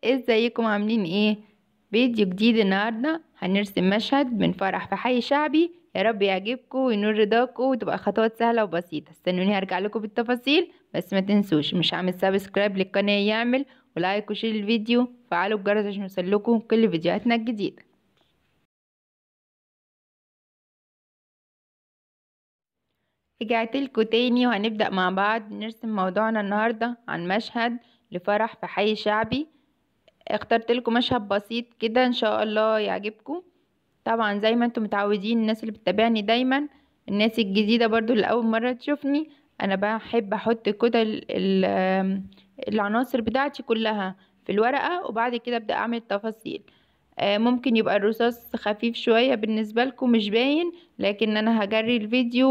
ازيكم عاملين ايه؟ فيديو جديد النهارده هنرسم مشهد من فرح في حي شعبي. يا رب يعجبكم وينور رضاكم وتبقى خطوات سهله وبسيطه. استنوني هرجع لكم بالتفاصيل، بس ما تنسوش مش عامل سبسكرايب للقناه يعمل، ولايك وشير الفيديو، وفعلوا الجرس عشان يوصلكم كل فيديوهاتنا الجديده. رجعت لكم تاني وهنبدأ مع بعض نرسم موضوعنا النهارده عن مشهد لفرح في حي شعبي. اخترت لكم مشهد بسيط كده ان شاء الله يعجبكم. طبعا زي ما انتم متعودين، الناس اللي بتتابعني دايما، الناس الجديدة برضو اللي اول مرة تشوفني، انا بحب احط كده العناصر بتاعتي كلها في الورقة، وبعد كده ابدأ اعمل التفاصيل. ممكن يبقى الرصاص خفيف شوية بالنسبة لكم مش باين، لكن انا هجري الفيديو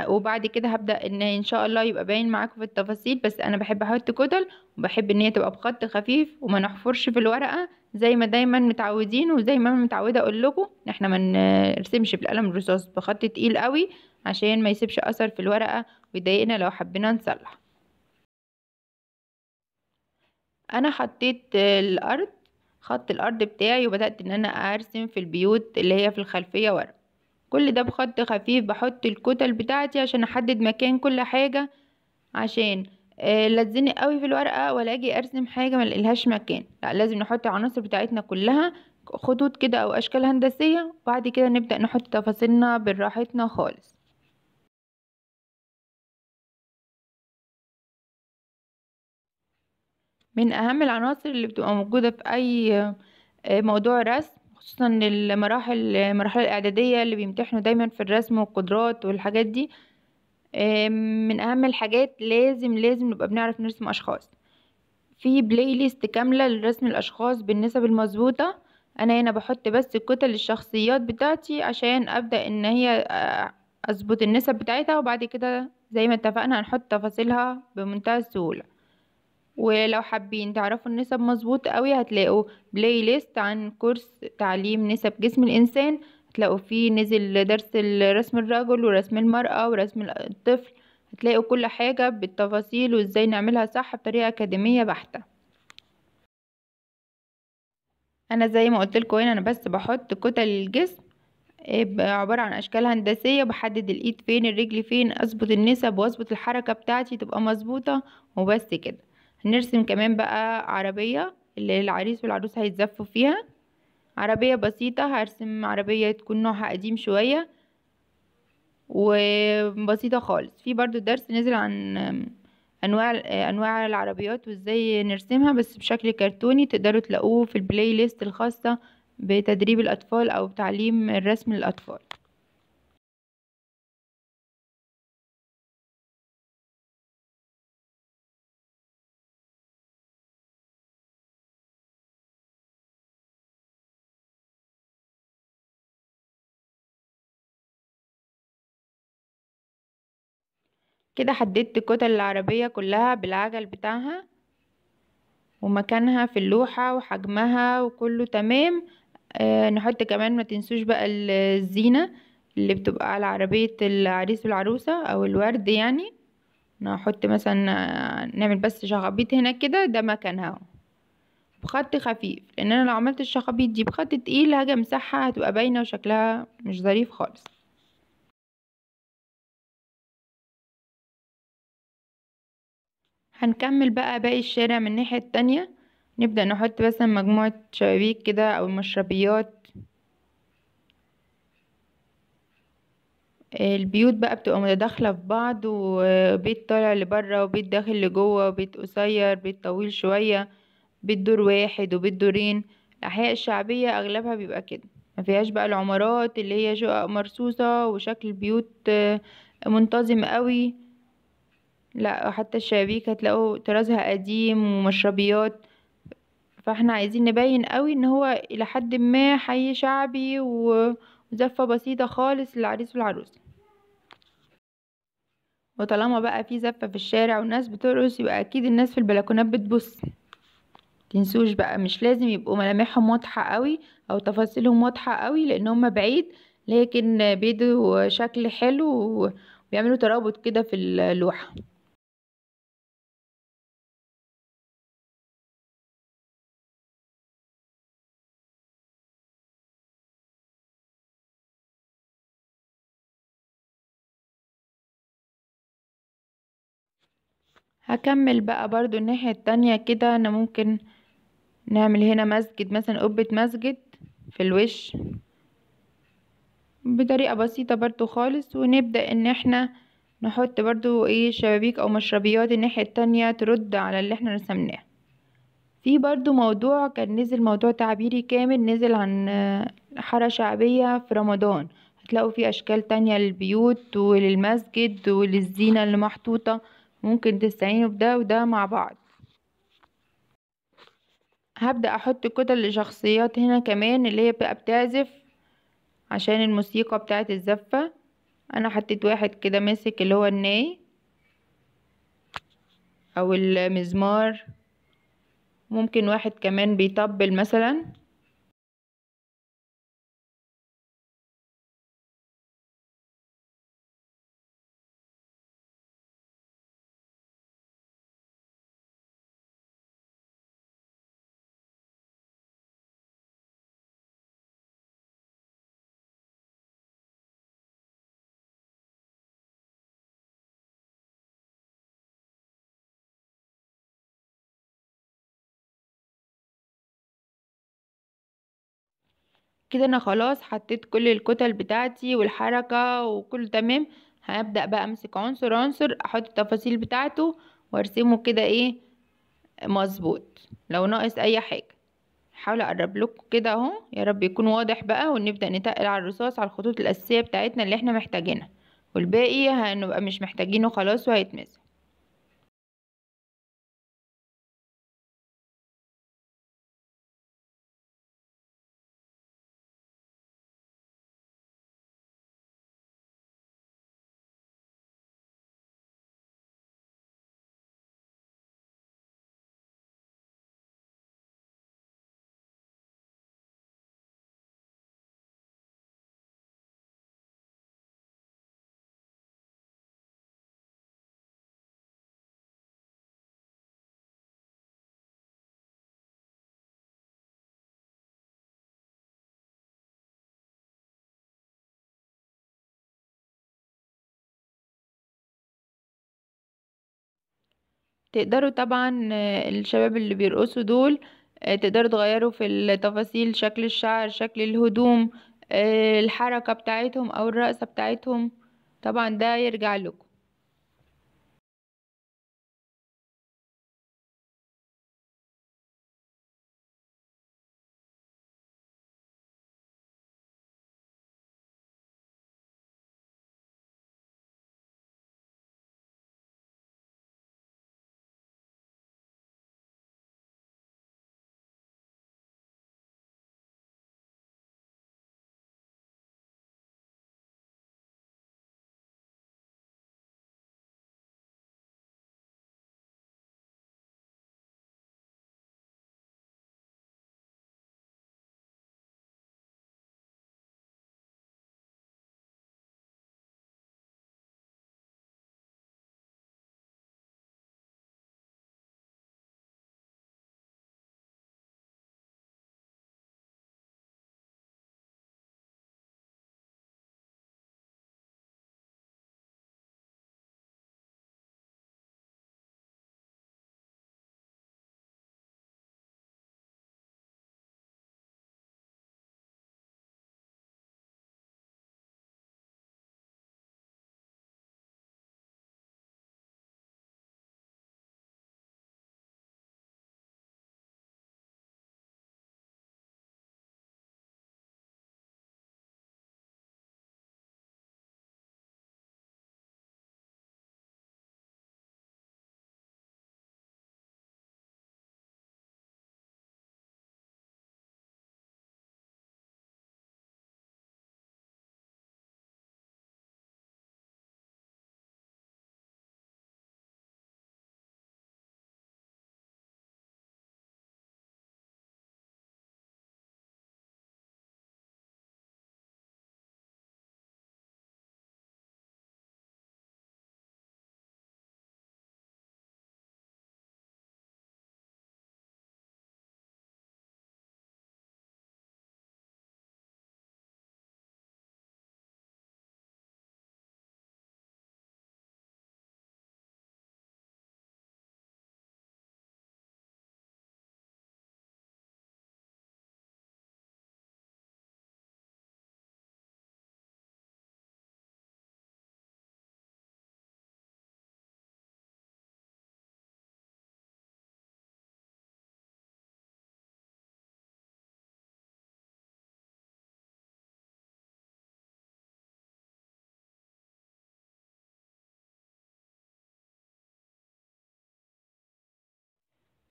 وبعد كده هبدأ ان شاء الله يبقى باين معاكم في التفاصيل. بس انا بحب احط كتل، وبحب ان هي تبقى بخط خفيف وما نحفرش في الورقة زي ما دايما متعودين، وزي ما انا متعودة اقول لكم ان احنا ما نرسمش بالقلم الرصاص بخط تقيل قوي عشان ما يسيبش اثر في الورقة ويضايقنا لو حبينا نصلح. انا حطيت الارض، خط الارض بتاعي، وبدأت ان انا ارسم في البيوت اللي هي في الخلفية ورا. كل ده بخط خفيف، بحط الكتل بتاعتي عشان احدد مكان كل حاجة، عشان لا اتزنق قوي في الورقة ولا اجي ارسم حاجة ما لقيلهاش مكان. لا، لازم نحط العناصر بتاعتنا كلها خطوط كده او اشكال هندسية، وبعد كده نبدأ نحط تفاصيلنا براحتنا خالص. من اهم العناصر اللي بتبقى موجودة في اي موضوع رسم، خصوصا المراحل الاعدادية اللي بيمتحنوا دايما في الرسم والقدرات والحاجات دي. من اهم الحاجات لازم نبقى بنعرف نرسم اشخاص. في بلاي ليست كاملة لرسم الاشخاص بالنسب المظبوطة. انا هنا بحط بس كتل الشخصيات بتاعتي عشان ابدأ ان هي اظبط النسب بتاعتها، وبعد كده زي ما اتفقنا هنحط تفاصيلها بمنتهى السهولة. ولو حابين تعرفوا النسب مظبوط قوي، هتلاقوا بلاي ليست عن كورس تعليم نسب جسم الانسان. هتلاقوا فيه نزل درس رسم الرجل ورسم المرأة ورسم الطفل. هتلاقوا كل حاجة بالتفاصيل وازاي نعملها صح بطريقة أكاديمية بحتة. انا زي ما قلت لكم هنا انا بس بحط كتل الجسم، عبارة عن اشكال هندسية، بحدد الايد فين الرجل فين، اظبط النسب واظبط الحركة بتاعتي تبقى مظبوطة، وبس كده. هنرسم كمان بقى عربية اللي العريس والعروس هيتزفوا فيها. عربية بسيطة، هرسم عربية تكون نوعها قديم شوية وبسيطة خالص. في برضو درس نزل عن انواع العربيات وازاي نرسمها بس بشكل كرتوني، تقدروا تلاقوه في البلاي ليست الخاصة بتدريب الاطفال او تعليم الرسم للاطفال. كده حددت كتل العربية كلها بالعجل بتاعها ومكانها في اللوحة وحجمها وكله تمام. نحط كمان، ما تنسوش بقى الزينة اللي بتبقى على عربية العريس والعروسة او الورد يعني. نحط مثلا نعمل بس شخابيط هنا كده، ده مكانها اهو بخط خفيف، لان انا لو عملت الشخابيط دي بخط تقيل هاجي امسحها هتبقى باينة وشكلها مش ظريف خالص. هنكمل بقى باقي الشارع من الناحية التانية. نبدأ نحط مثلا مجموعة شبابيك كده او مشربيات. البيوت بقى بتبقى متداخلة في بعض، وبيت طالع لبره وبيت داخل لجوه وبيت قصير بيت طويل شوية، بيت دور واحد وبيت دورين. الأحياء الشعبية أغلبها بيبقى كده، ما فيهاش بقى العمارات اللي هي شقق مرصوصة وشكل البيوت منتظم قوي. لا، حتى الشبابيك هتلاقوا طرازها قديم ومشربيات. فاحنا عايزين نبين قوي ان هو الى حد ما حي شعبي وزفة بسيطة خالص للعريس والعروسة. وطالما بقى في زفة في الشارع والناس بترقص، يبقى اكيد الناس في البلكونات بتبص. تنسوش بقى مش لازم يبقوا ملامحهم واضحة قوي او تفاصيلهم واضحة قوي لان هم بعيد، لكن بيدوا شكل حلو وبيعملوا ترابط كده في اللوحة. هكمل بقى برضو الناحية التانية كده. انا ممكن نعمل هنا مسجد مثلا، قبة مسجد في الوش بطريقة بسيطة برضو خالص، ونبدأ ان احنا نحط برضو ايه شبابيك او مشربيات الناحية التانية ترد على اللي احنا رسمناه. في برضو موضوع كان نزل، موضوع تعبيري كامل نزل عن حارة شعبية في رمضان. هتلاقوا فيه أشكال تانية للبيوت وللمسجد وللزينة اللي محطوطة، ممكن تستعينوا بده وده مع بعض. هبدأ أحط كتل لشخصيات هنا كمان اللي هي بقى بتعزف عشان الموسيقى بتاعت الزفة. أنا حطيت واحد كده ماسك اللي هو الناي أو المزمار، ممكن واحد كمان بيطبل مثلا. كده انا خلاص حطيت كل الكتل بتاعتي والحركة وكله تمام. هبدأ بقى امسك عنصر عنصر احط التفاصيل بتاعته وارسمه كده ايه مظبوط. لو ناقص اي حاجة حاول اقرب لكم كده اهو، يا رب يكون واضح بقى. ونبدأ نتقل على الرصاص على الخطوط الأساسية بتاعتنا اللي احنا محتاجينها، والباقي هنبقى مش محتاجينه خلاص وهيتمسح. تقدروا طبعا الشباب اللي بيرقصوا دول تقدروا تغيروا في التفاصيل، شكل الشعر، شكل الهدوم، الحركة بتاعتهم او الرقصة بتاعتهم، طبعا ده يرجع لكم.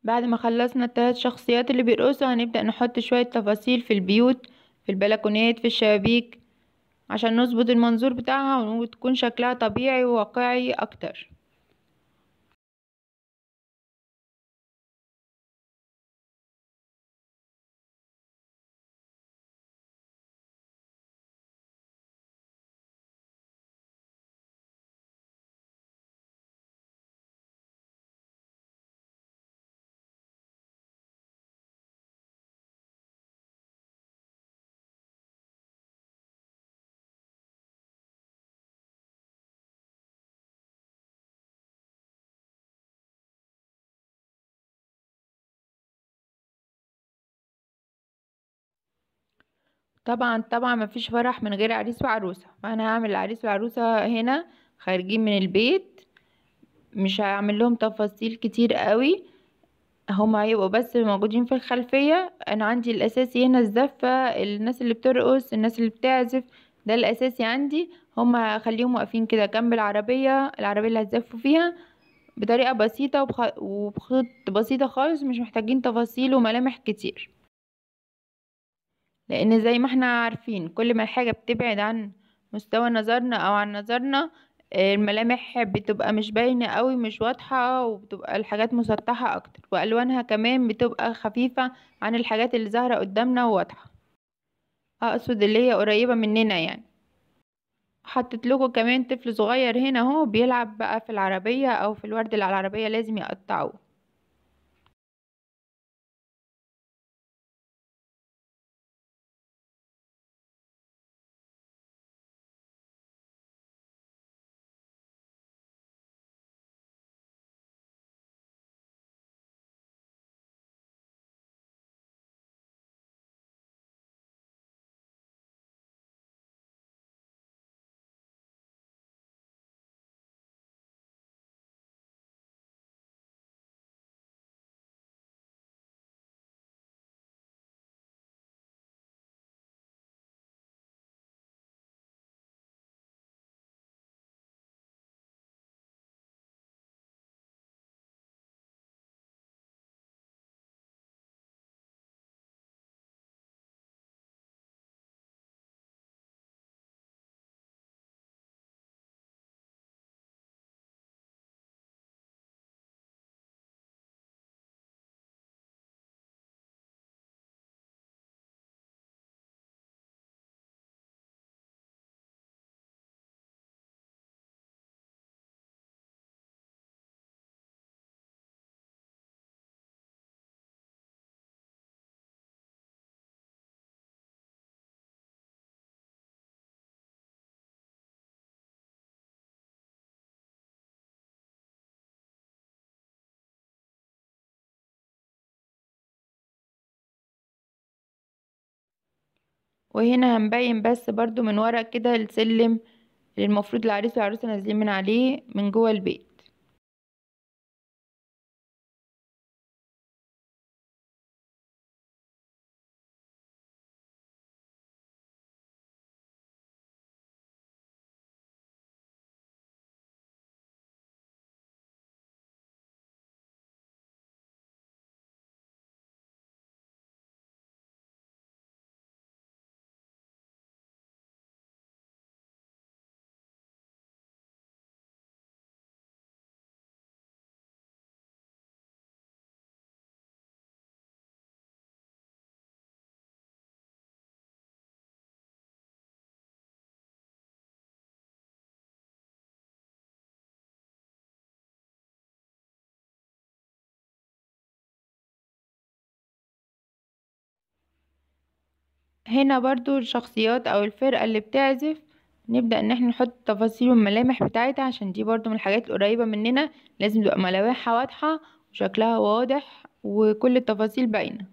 بعد ما خلصنا الثلاث شخصيات اللي بيرقصوا هنبدأ نحط شوية تفاصيل في البيوت، في البلكونات، في الشبابيك، عشان نظبط المنظور بتاعها وتكون شكلها طبيعي وواقعي اكتر. طبعا طبعا مفيش فرح من غير عريس وعروسة، فانا هعمل العريس والعروسة هنا خارجين من البيت. مش هعمل لهم تفاصيل كتير قوي، هما هيبقوا بس موجودين في الخلفية. انا عندي الاساسي هنا الزفة، الناس اللي بترقص، الناس اللي بتعزف، ده الاساسي عندي. هما هخليهم واقفين كده جنب العربية اللي هتزفوا فيها، بطريقة بسيطة وبخط بسيطة خالص، مش محتاجين تفاصيل وملامح كتير. لان زي ما احنا عارفين كل ما الحاجة بتبعد عن مستوى نظرنا او عن نظرنا، الملامح بتبقى مش باينة قوي، مش واضحة، وبتبقى الحاجات مسطحة اكتر، والوانها كمان بتبقى خفيفة عن الحاجات اللي ظاهرة قدامنا وواضحة. اقصد اللي هي قريبة مننا يعني. حطيت لكم كمان طفل صغير هنا اهو بيلعب بقى في العربية او في الورد اللي على العربية، لازم يقطعوه. وهنا هنبين بس برضو من ورا كده السلم اللي المفروض العريس والعروسة نازلين من عليه من جوه البيت. هنا برضو الشخصيات او الفرقة اللي بتعزف نبدأ ان احنا نحط تفاصيل والملامح بتاعتها، عشان دي برضو من الحاجات القريبة مننا، لازم تبقى ملامحها واضحة وشكلها واضح وكل التفاصيل باينة.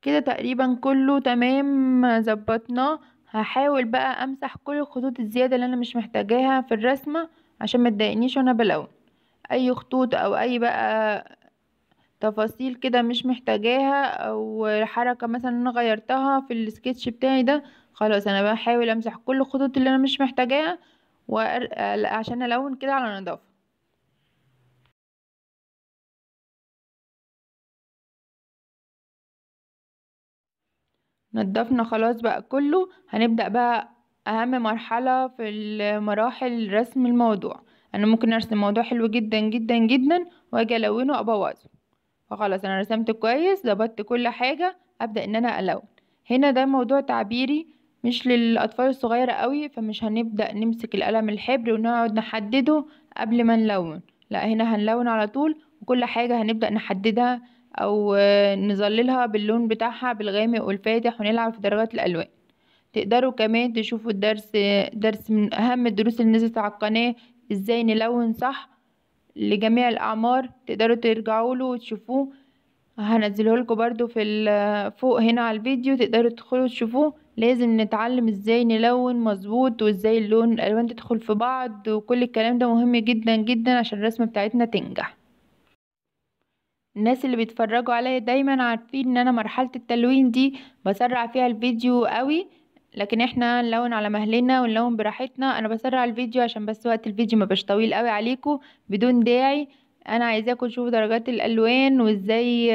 كده تقريبا كله تمام، ظبطناه. هحاول بقى امسح كل الخطوط الزيادة اللي انا مش محتاجاها في الرسمة عشان ما تضايقنيش وانا بلون. اي خطوط او اي بقى تفاصيل كده مش محتاجاها، او حركة مثلا انا غيرتها في السكتش بتاعي ده، خلاص انا بحاول امسح كل الخطوط اللي انا مش محتاجاها عشان الون كده على نظافة. نضفنا خلاص بقى كله، هنبدأ بقى اهم مرحلة في المراحل رسم الموضوع. انا ممكن ارسم موضوع حلو جدا جدا جدا واجي الونه ابوظه. فخلاص انا رسمت كويس، ظبطت كل حاجة، ابدأ ان انا الون. هنا ده موضوع تعبيري مش للاطفال الصغيرة قوي، فمش هنبدأ نمسك القلم الحبر ونقعد نحدده قبل ما نلون. لا، هنا هنلون على طول، وكل حاجة هنبدأ نحددها او نظللها باللون بتاعها بالغامق والفاتح، ونلعب في درجات الالوان. تقدروا كمان تشوفوا درس من اهم الدروس اللي نزلت على القناة، ازاي نلون صح لجميع الاعمار. تقدروا ترجعوا له وتشوفوه، هنزله لكم برضو في فوق هنا على الفيديو، تقدروا تدخلوا تشوفوه. لازم نتعلم ازاي نلون مظبوط، وازاي الالوان تدخل في بعض، وكل الكلام ده مهم جدا جدا عشان الرسمة بتاعتنا تنجح. الناس اللي بيتفرجوا عليا دايما عارفين ان انا مرحلة التلوين دي بسرع فيها الفيديو قوي، لكن احنا نلون على مهلنا ونلون براحتنا. انا بسرع الفيديو عشان بس وقت الفيديو ما بقاش طويل قوي عليكم بدون داعي. انا عايزاكم تشوفوا درجات الالوان وازاي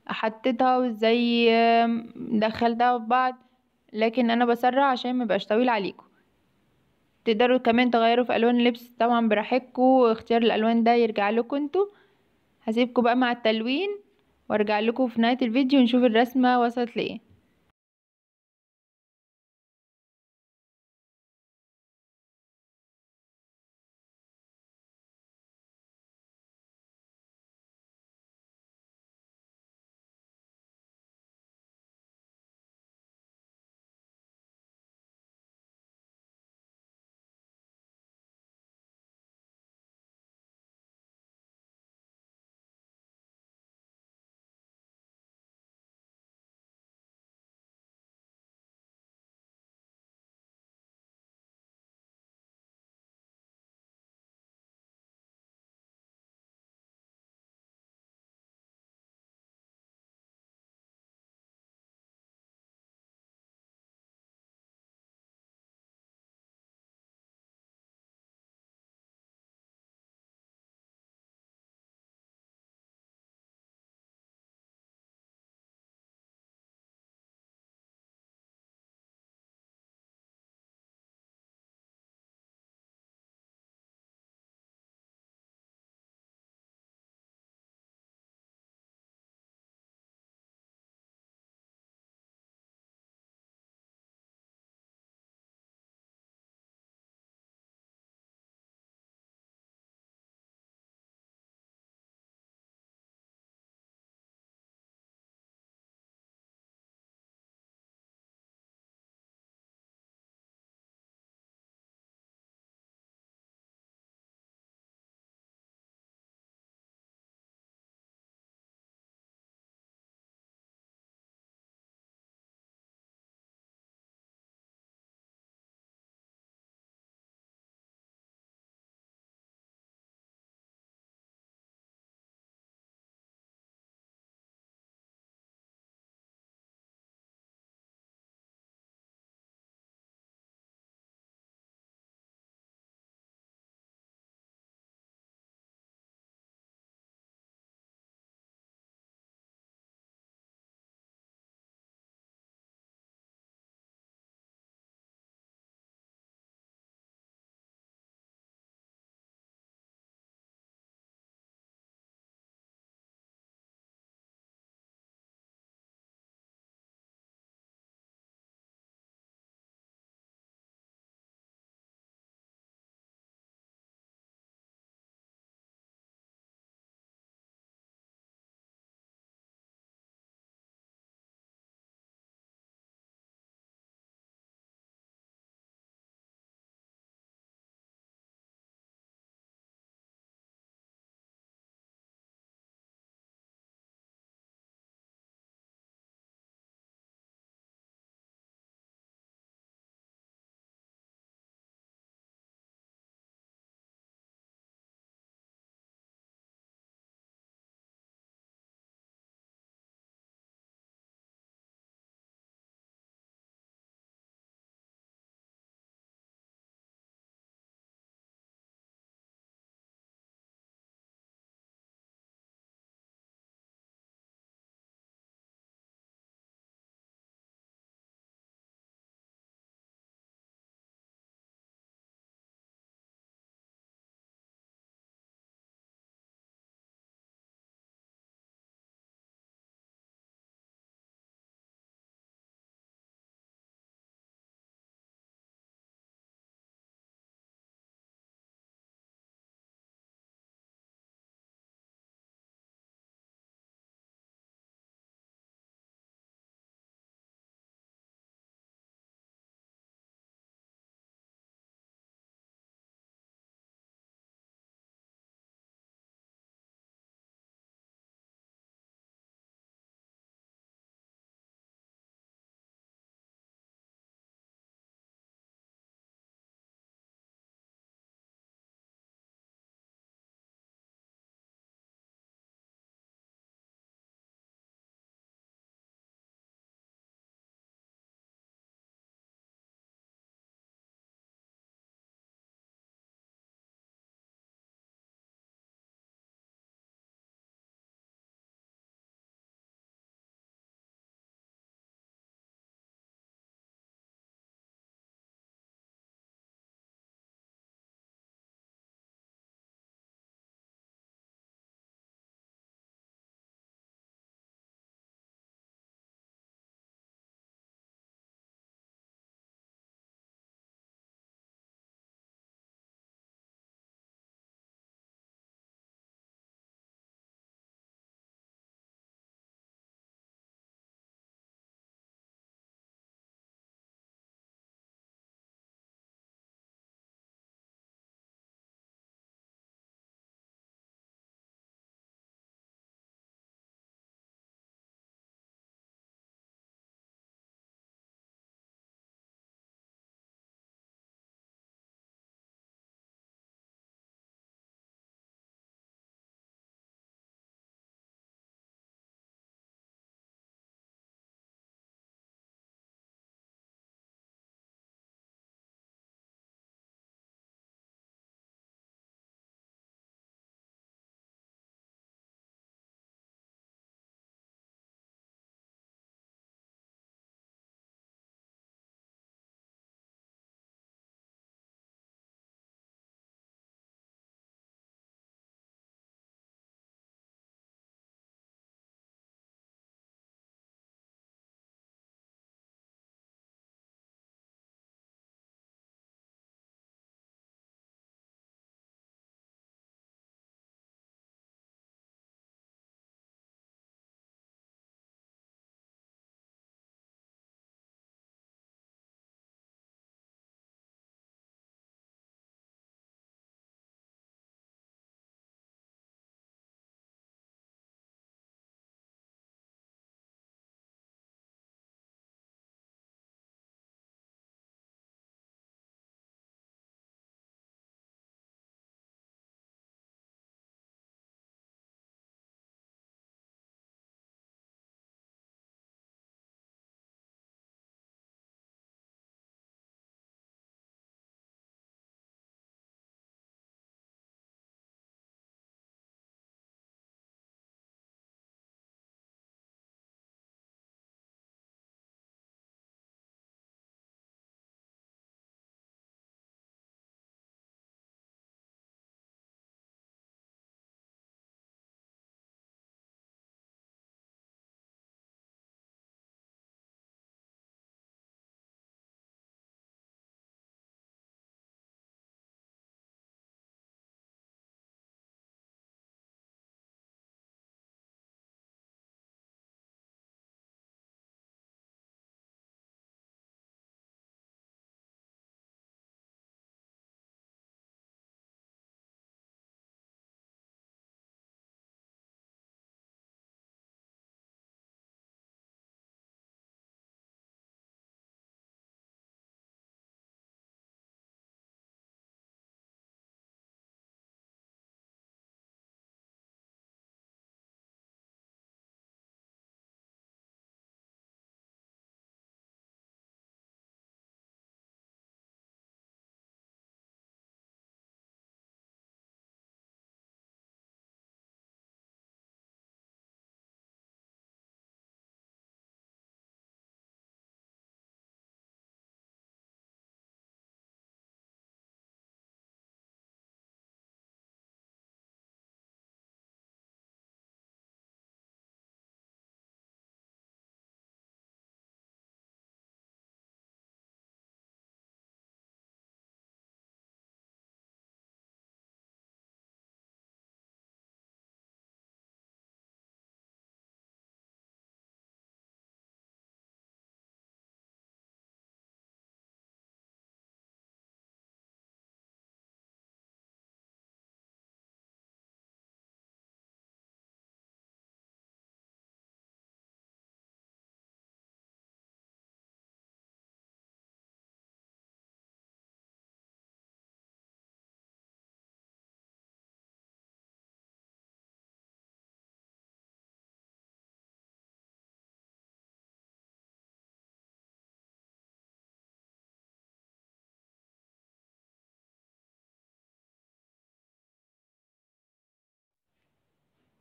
احطتها وازاي دخلتها في بعض، لكن انا بسرع عشان ما بقاش طويل عليكم. تقدروا كمان تغيروا في الوان اللبس طبعا براحتكم، اختيار الالوان ده يرجع لكم انتوا. هسيبكم بقى مع التلوين، وارجع لكم في نهاية الفيديو نشوف الرسمة وصلت لايه.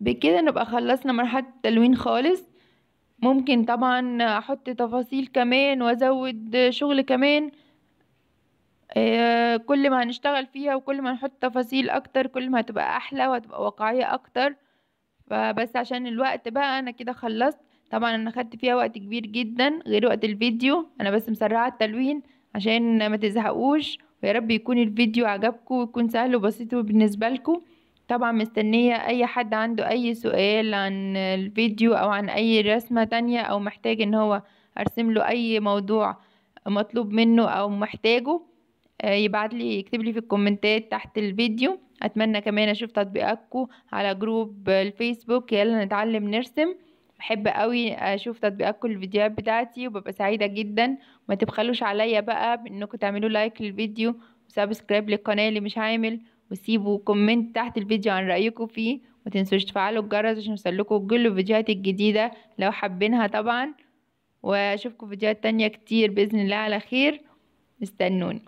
بكده نبقى خلصنا مرحلة التلوين خالص. ممكن طبعا احط تفاصيل كمان وازود شغل كمان. كل ما هنشتغل فيها وكل ما نحط تفاصيل اكتر كل ما هتبقى احلى وهتبقى واقعية اكتر. فبس عشان الوقت بقى انا كده خلصت. طبعا انا خدت فيها وقت كبير جدا غير وقت الفيديو، انا بس مسرعة التلوين عشان ما تزهقوش. ويا رب يكون الفيديو عجبكم ويكون سهل وبسيط بالنسبة لكم. طبعا مستنية اي حد عنده اي سؤال عن الفيديو او عن اي رسمة تانية او محتاج ان هو ارسم له اي موضوع مطلوب منه او محتاجه، يبعت لي يكتب لي في الكومنتات تحت الفيديو. اتمنى كمان اشوف تطبيقاتكم على جروب الفيسبوك يلا نتعلم نرسم. بحب قوي اشوف تطبيقاتكم الفيديوهات بتاعتي وببقى سعيدة جدا. ما تبخلوش عليا بقى بانكم تعملوا لايك للفيديو وسبسكرايب للقناة اللي مش عامل، وسيبوا كومنت تحت الفيديو عن رأيكم فيه. ما تنسوش تفعلوا الجرس عشان يوصلكوا كل الفيديوهات الجديدة لو حابينها طبعا. واشوفكم فيديوهات تانية كتير بإذن الله على خير. استنوني.